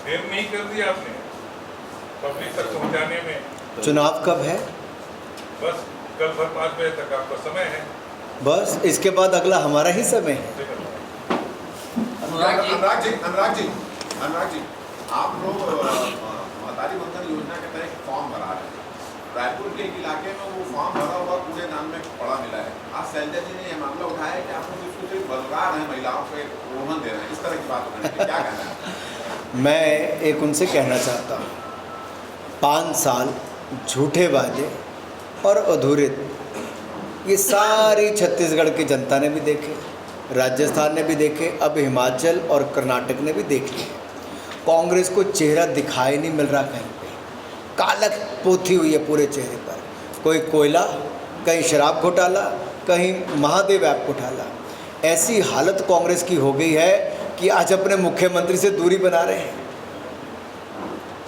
देर नहीं कर दी आपने पब्लिक तक पहुंचाने में। चुनाव कब है? बस कल भर 5 बजे तक आपका समय है। बस इसके बाद अगला हमारा ही समय है। अनुराग जी, आप लोग महतारी बंधन योजना के तहत फॉर्म भरा रहे हैं। रायपुर के एक इलाके में वो फॉर्म भरा हुआ पूरे नाम में पड़ा मिला है। आज शैलजा जी ने यह मामला उठाया है कि आप लोग इसको सिर्फ बलगा रहे हैं, महिलाओं को रोहन दे रहे हैं, इस तरह की बात होने की क्या कहना है? मैं एक उनसे कहना चाहता हूँ, 5 साल झूठे वादे और अधूरे, ये सारी छत्तीसगढ़ की जनता ने भी देखे, राजस्थान ने भी देखे, अब हिमाचल और कर्नाटक ने भी देख लिए। कांग्रेस को चेहरा दिखाई नहीं मिल रहा, कहीं पे कालक पोथी हुई है पूरे चेहरे पर। कोई कोयला, कहीं शराब घोटाला, कहीं महादेव ऐप घोटाला। ऐसी हालत कांग्रेस की हो गई है कि आज अपने मुख्यमंत्री से दूरी बना रहे हैं।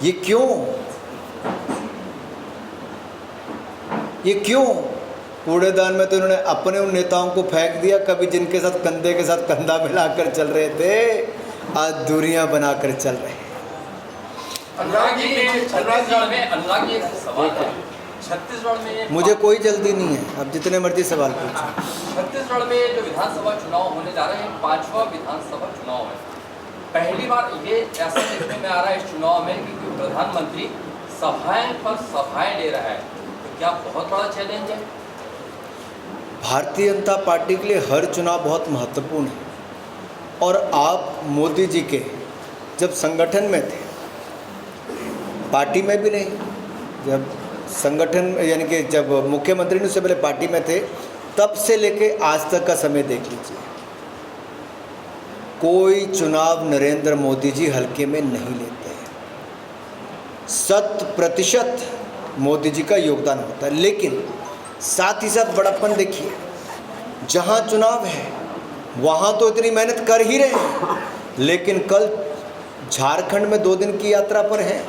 ये क्यों? कूड़ेदान में तो उन्होंने अपने उन नेताओं को फेंक दिया, कभी जिनके साथ कंधे के साथ कंधा मिलाकर चल रहे थे, आज दूरियां बनाकर चल रहे हैं। अनुराग जी एक सवाल है। छत्तीसगढ़ में मुझे कोई जल्दी नहीं है, आप जितने मर्जी सवाल पूछो। छत्तीसगढ़ में जो विधानसभा चुनाव होने जा रहे हैं, 5वां विधानसभा चुनाव है। पहली बार ये ऐसा देखने में आ रहा है इस चुनाव में कि प्रधानमंत्री सभाएं पर सभाएं ले रहा है, तो क्या बहुत बड़ा चैलेंज है? भारतीय जनता पार्टी के लिए हर चुनाव बहुत महत्वपूर्ण है। और आप मोदी जी के जब संगठन में थे, पार्टी में भी नहीं, जब संगठन यानी कि जब मुख्यमंत्री ने उससे पहले पार्टी में थे, तब से लेके आज तक का समय देख लीजिए, कोई चुनाव नरेंद्र मोदी जी हल्के में नहीं लेते हैं। 100% मोदी जी का योगदान होता है। लेकिन साथ ही साथ बड़प्पन देखिए, जहाँ चुनाव है वहाँ तो इतनी मेहनत कर ही रहे हैं, लेकिन कल झारखंड में 2 दिन की यात्रा पर हैं।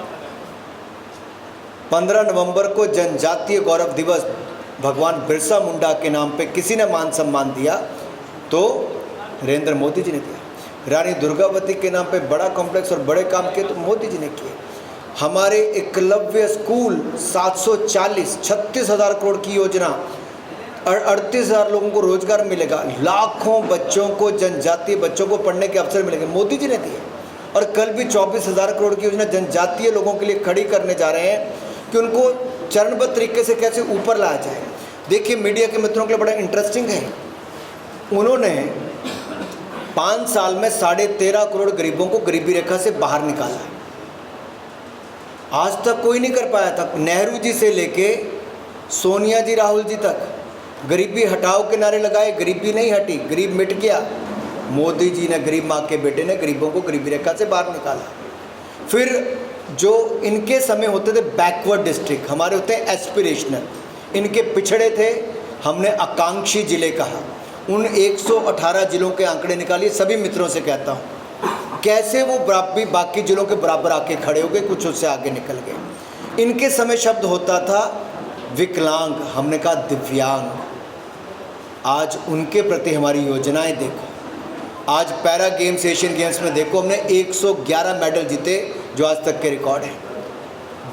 15 नवंबर को जनजातीय गौरव दिवस भगवान बिरसा मुंडा के नाम पे किसी ने मान सम्मान दिया तो नरेंद्र मोदी जी ने दिया। रानी दुर्गावती के नाम पे बड़ा कॉम्प्लेक्स और बड़े काम किए तो मोदी जी ने किए। हमारे एकलव्य स्कूल 740, 36,000 करोड़ की योजना, 38,000 लोगों को रोजगार मिलेगा, लाखों बच्चों को, जनजातीय बच्चों को पढ़ने के अवसर मिलेंगे, मोदी जी ने दिए। और कल भी 24,000 करोड़ की योजना जनजातीय लोगों के लिए खड़ी करने जा रहे हैं कि उनको चरणबद्ध तरीके से कैसे ऊपर लाया जाए। देखिए, मीडिया के मित्रों के लिए बड़ा इंटरेस्टिंग है, उन्होंने 5 साल में 13.5 करोड़ गरीबों को गरीबी रेखा से बाहर निकाला है। आज तक कोई नहीं कर पाया था। नेहरू जी से लेके सोनिया जी, राहुल जी तक गरीबी हटाओ के नारे लगाए, गरीबी नहीं हटी, गरीब मिट गया। मोदी जी ने, गरीब माँ के बेटे ने गरीबों को गरीबी रेखा से बाहर निकाला। फिर जो इनके समय होते थे बैकवर्ड डिस्ट्रिक्ट, हमारे होते हैं एस्पिरेशनल, इनके पिछड़े थे, हमने आकांक्षी जिले कहा। उन 118 जिलों के आंकड़े निकालिए, सभी मित्रों से कहता हूँ, कैसे वो बाकी जिलों के बराबर आके खड़े हो गए, कुछ उससे आगे निकल गए। इनके समय शब्द होता था विकलांग, हमने कहा दिव्यांग। आज उनके प्रति हमारी योजनाएं देखो। आज पैरा गेम्स, एशियन गेम्स में देखो, हमने 111 मेडल जीते, जो आज तक के रिकॉर्ड है।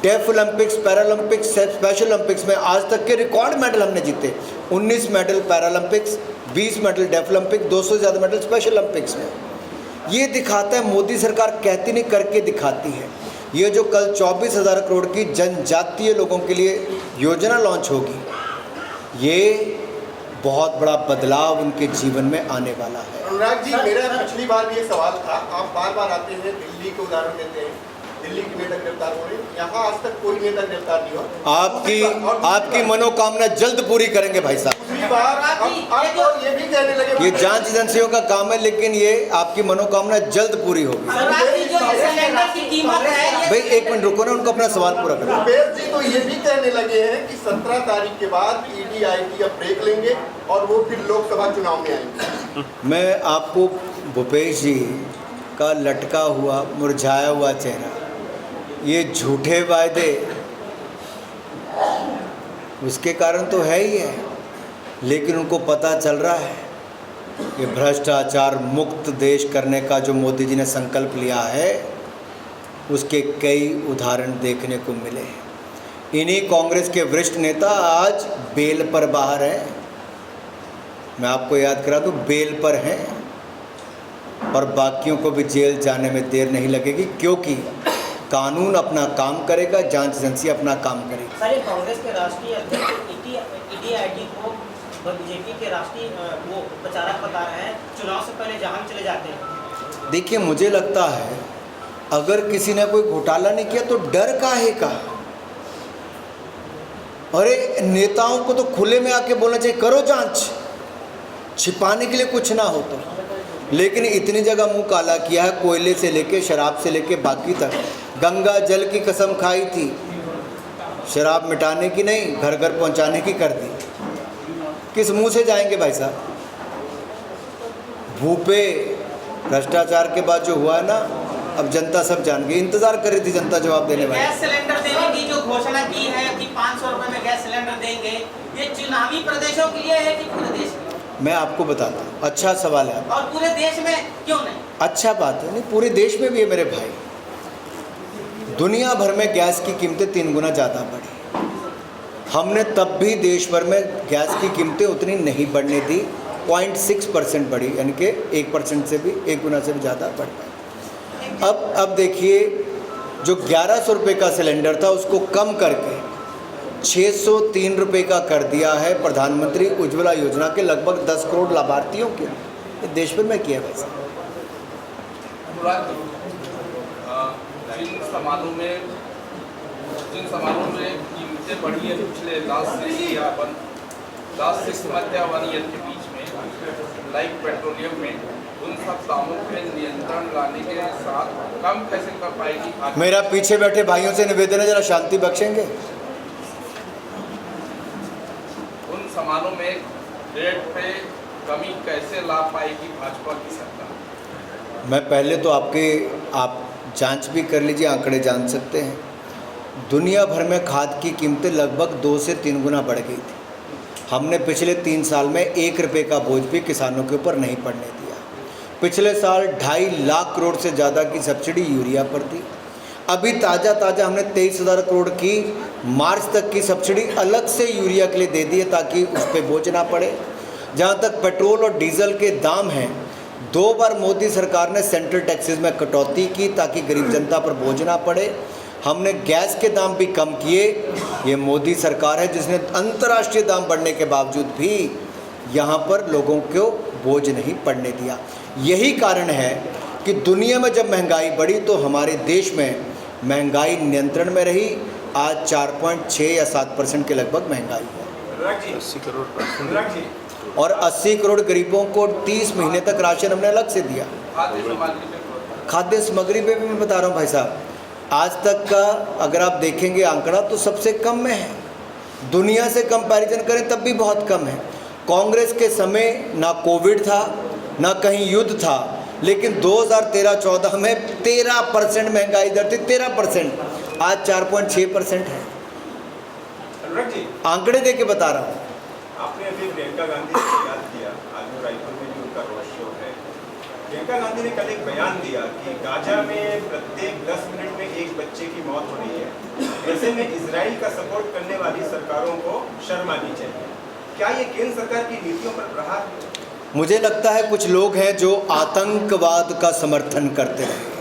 Deaf Olympics, Paralympics, special Olympics में आज तक के रिकॉर्ड मेडल हमने जीते। 19 medal Paralympics, 20 medal deaf Olympic, 200 से ज़्यादा मेडल स्पेशल ओलंपिक्स में। ये दिखाता है मोदी सरकार कहती नहीं, करके दिखाती है। ये जो कल 24,000 करोड़ की जनजातीय लोगों के लिए योजना लॉन्च होगी, ये बहुत बड़ा बदलाव उनके जीवन में आने वाला है। अनुराग जी, मेरा पिछली बार भी ये सवाल था, आप बार बार आते हैं, दिल्ली के उदाहरण देते हैं, दिल्ली के नेता गिरफ्तार हो रहे हैं, यहाँ आज तक कोई नेता गिरफ्तार नहीं हुआ। आपकी मनोकामना जल्द पूरी करेंगे भाई साहब। ये भी कहने लगे, ये जांच एजेंसियों का काम है, लेकिन ये आपकी मनोकामना जल्द पूरी होगी। भाई एक मिनट रुको ना, उनको अपना सवाल पूरा करो। भूपेश जी तो ये भी कहने लगे हैं कि 17 तारीख के बाद ईडी आएगी, अब ब्रेक लेंगे और वो फिर लोकसभा चुनाव में आएंगे। मैं आपको भूपेश जी का लटका हुआ, मुरझाया हुआ चेहरा, ये झूठे वायदे उसके कारण तो है ही है, लेकिन उनको पता चल रहा है कि भ्रष्टाचार मुक्त देश करने का जो मोदी जी ने संकल्प लिया है, उसके कई उदाहरण देखने को मिले हैं। इन्हीं कांग्रेस के वरिष्ठ नेता आज बेल पर बाहर हैं। मैं आपको याद करा दूं, बेल पर हैं और बाकियों को भी जेल जाने में देर नहीं लगेगी, क्योंकि कानून अपना काम करेगा, जांच एजेंसी अपना काम करेगी। सर, ये कांग्रेस के राष्ट्रीय अध्यक्ष ईडी को बीजेपी के राष्ट्रीय वो प्रचारक बता रहे हैं, चुनाव से पहले जहां चले जाते हैं। देखिए, मुझे लगता है अगर किसी ने कोई घोटाला नहीं किया तो डर काहे का। अरे नेताओं को तो खुले में आके बोलना चाहिए, करो जांच, छिपाने के लिए कुछ ना हो तो। लेकिन इतनी जगह मुंह काला किया है, कोयले से लेके शराब से लेके बाकी तक। गंगा जल की कसम खाई थी, शराब मिटाने की नहीं, घर घर पहुंचाने की कर दी। किस मुंह से जाएंगे भाई साहब? भूपे भ्रष्टाचार के बाद जो हुआ है ना, अब जनता सब जान गई। इंतजार कर रही थी जनता जवाब देने वाली। गैस सिलेंडर देने की जो घोषणा की है कि 500 रुपए में गैस सिलेंडर देंगे, ये चुनावी प्रदेशों के लिए है कि पूरे देश के लिए? मैं आपको बताता हूँ, अच्छा सवाल है। और पूरे देश में क्यों नहीं? अच्छा बात है, नहीं पूरे देश में भी है मेरे भाई। दुनिया भर में गैस की कीमतें 3 गुना ज़्यादा बढ़ी। हमने तब भी देश भर में गैस की कीमतें उतनी नहीं बढ़ने दी, 0.6% बढ़ी, यानी कि 1% से भी 1 गुना से भी ज़्यादा बढ़ गई। अब देखिए, जो 1100 रुपये का सिलेंडर था उसको कम करके 603 रुपये का कर दिया है प्रधानमंत्री उज्ज्वला योजना के लगभग 10 करोड़ लाभार्थियों के। ये देश भर में किया वैसा। जिन सामानों में कीमतें बढ़ी है पिछले लास्ट 6 मंथ या 1 ईयर के बीच में, लाइक पेट्रोलियम में, उन सब दामों पे नियंत्रण लाने के साथ कम कैसे कर पाएगी? मेरा पीछे बैठे भाइयों से निवेदन है, जरा शांति बख्शेंगे। उन सामानों में रेट पे कमी कैसे ला पाएगी भाजपा की सरकार? मैं पहले तो आप जांच भी कर लीजिए, आंकड़े जान सकते हैं। दुनिया भर में खाद की कीमतें लगभग 2 से 3 गुना बढ़ गई थी। हमने पिछले 3 साल में 1 रुपये का बोझ भी किसानों के ऊपर नहीं पड़ने दिया। पिछले साल 2.5 लाख करोड़ से ज़्यादा की सब्सिडी यूरिया पर थी। अभी ताज़ा हमने 23,000 करोड़ की मार्च तक की सब्सिडी अलग से यूरिया के लिए दे दी है, ताकि उस पर बोझ ना पड़े। जहाँ तक पेट्रोल और डीजल के दाम हैं, 2 बार मोदी सरकार ने सेंट्रल टैक्सेस में कटौती की ताकि गरीब जनता पर बोझ ना पड़े। हमने गैस के दाम भी कम किए। ये मोदी सरकार है जिसने अंतर्राष्ट्रीय दाम बढ़ने के बावजूद भी यहाँ पर लोगों को बोझ नहीं पड़ने दिया। यही कारण है कि दुनिया में जब महंगाई बढ़ी तो हमारे देश में महंगाई नियंत्रण में रही। आज 4.6 या 7% के लगभग महंगाई है। 80 करोड़ और 80 करोड़ गरीबों को 30 महीने तक राशन हमने अलग से दिया। खाद्य सामग्री पे भी मैं बता रहा हूँ भाई साहब, आज तक का अगर आप देखेंगे आंकड़ा तो सबसे कम में है। दुनिया से कंपैरिजन करें तब भी बहुत कम है। कांग्रेस के समय ना कोविड था ना कहीं युद्ध था, लेकिन 2013-14 में 13% महंगाई दर थी, 13%। आज 4.6% है। अनुराग जी, आंकड़े दे के बता रहा हूँ। आपने अभी प्रियंका गांधी को याद किया, आज वो रायपुर में जो उनका रोड शो है। प्रियंका गांधी ने कल एक बयान दिया कि गाजा में प्रत्येक 10 मिनट में एक बच्चे की मौत हो रही है। ऐसे में इजराइल का सपोर्ट करने वाली सरकारों को शर्म आनी चाहिए। क्या ये केंद्र सरकार की नीतियों पर प्रहार है? मुझे लगता है कुछ लोग हैं जो आतंकवाद का समर्थन करते रहे।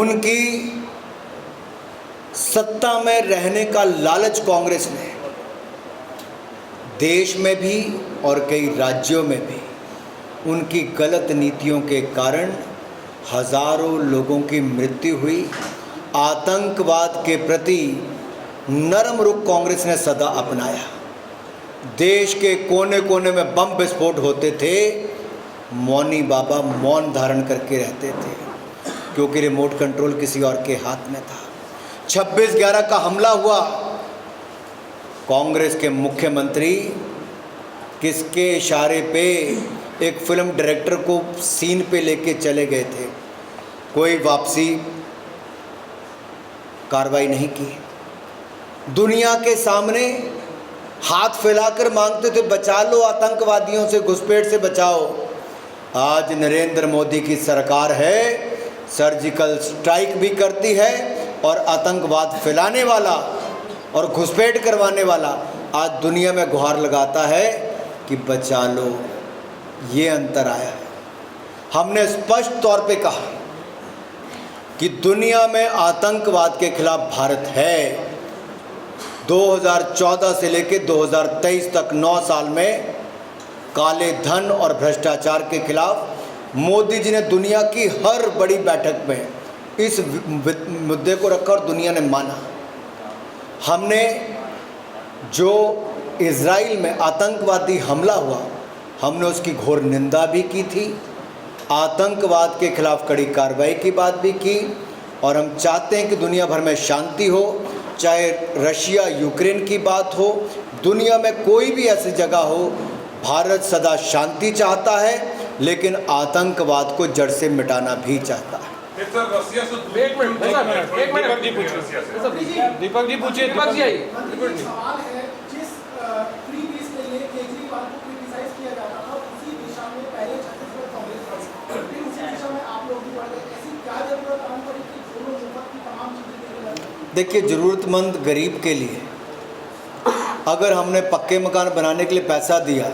उनकी सत्ता में रहने का लालच कांग्रेस ने देश में भी और कई राज्यों में भी उनकी गलत नीतियों के कारण हजारों लोगों की मृत्यु हुई। आतंकवाद के प्रति नरम रुख कांग्रेस ने सदा अपनाया। देश के कोने कोने में बम विस्फोट होते थे, मौनी बाबा मौन धारण करके रहते थे, क्योंकि रिमोट कंट्रोल किसी और के हाथ में था। 26/11 का हमला हुआ, कांग्रेस के मुख्यमंत्री किसके इशारे पे एक फिल्म डायरेक्टर को सीन पे लेके चले गए थे, कोई वापसी कार्रवाई नहीं की। दुनिया के सामने हाथ फैलाकर मांगते थे, बचा लो आतंकवादियों से, घुसपैठ से बचाओ। आज नरेंद्र मोदी की सरकार है, सर्जिकल स्ट्राइक भी करती है और आतंकवाद फैलाने वाला और घुसपैठ करवाने वाला आज दुनिया में गुहार लगाता है कि बचा लो। ये अंतर आया है। हमने स्पष्ट तौर पे कहा कि दुनिया में आतंकवाद के खिलाफ भारत है। 2014 से लेकर 2023 तक 9 साल में काले धन और भ्रष्टाचार के खिलाफ मोदी जी ने दुनिया की हर बड़ी बैठक में इस मुद्दे को रखा और दुनिया ने माना। हमने जो इजराइल में आतंकवादी हमला हुआ, हमने उसकी घोर निंदा भी की थी, आतंकवाद के खिलाफ कड़ी कार्रवाई की बात भी की और हम चाहते हैं कि दुनिया भर में शांति हो। चाहे रशिया यूक्रेन की बात हो, दुनिया में कोई भी ऐसी जगह हो, भारत सदा शांति चाहता है, लेकिन आतंकवाद को जड़ से मिटाना भी चाहता है। दीपक जी पूछिए। दीपक जी आइए। सवाल है, जिस फ्री पीस के लिए केजरीवाल को क्रिटिसाइज किया जाता था, उसी दिशा में पहले छत्तीसगढ़ कांग्रेस बढ़ी, फिर उसी दिशा में आप लोग भी बढ़ गए। ऐसी क्या जरूरत आने पड़ी कि दोनों मुल्क की तमाम चीजें देने लगे? देखिए, ज़रूरतमंद गरीब के लिए अगर हमने पक्के मकान बनाने के लिए पैसा दिया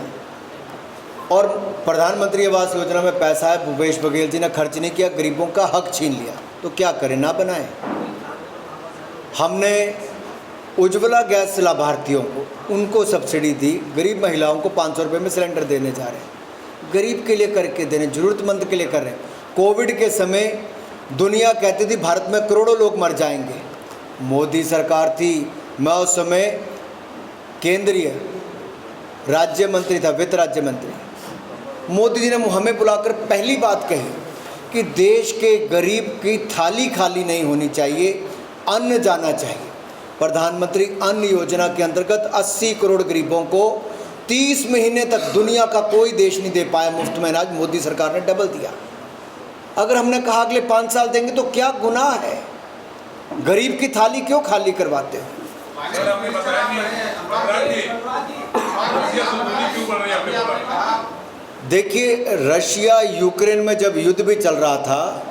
और प्रधानमंत्री आवास योजना में पैसा है, भूपेश बघेल जी ने खर्च नहीं किया, गरीबों का हक छीन लिया, तो क्या करें, ना बनाएं। हमने उज्ज्वला गैस लाभार्थियों को उनको सब्सिडी दी, गरीब महिलाओं को 500 रुपये में सिलेंडर देने जा रहे हैं। गरीब के लिए करके देने, ज़रूरतमंद के लिए कर रहे हैं। कोविड के समय दुनिया कहती थी भारत में करोड़ों लोग मर जाएंगे, मोदी सरकार थी, मैं उस समय केंद्रीय राज्य मंत्री था, वित्त राज्य मंत्री। मोदी जी ने हमें बुलाकर पहली बात कही कि देश के गरीब की थाली खाली नहीं होनी चाहिए, अन्न जाना चाहिए। प्रधानमंत्री अन्न योजना के अंतर्गत 80 करोड़ गरीबों को 30 महीने तक दुनिया का कोई देश नहीं दे पाया मुफ्त में अनाज, मोदी सरकार ने डबल दिया। अगर हमने कहा अगले 5 साल देंगे तो क्या गुनाह है? गरीब की थाली क्यों खाली करवाते हो? देखिए, रशिया यूक्रेन में जब युद्ध भी चल रहा था,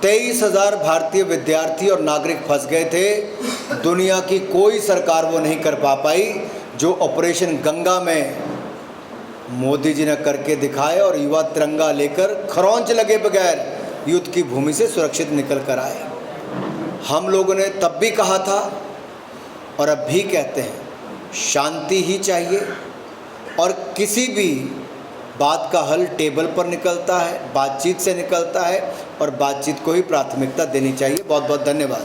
23,000 भारतीय विद्यार्थी और नागरिक फंस गए थे। दुनिया की कोई सरकार वो नहीं कर पाई जो ऑपरेशन गंगा में मोदी जी ने करके दिखाए और युवा तिरंगा लेकर खरौंच लगे बगैर युद्ध की भूमि से सुरक्षित निकल कर आए। हम लोगों ने तब भी कहा था और अब भी कहते हैं, शांति ही चाहिए और किसी भी बात का हल टेबल पर निकलता है, बातचीत से निकलता है और बातचीत को ही प्राथमिकता देनी चाहिए। बहुत बहुत धन्यवाद।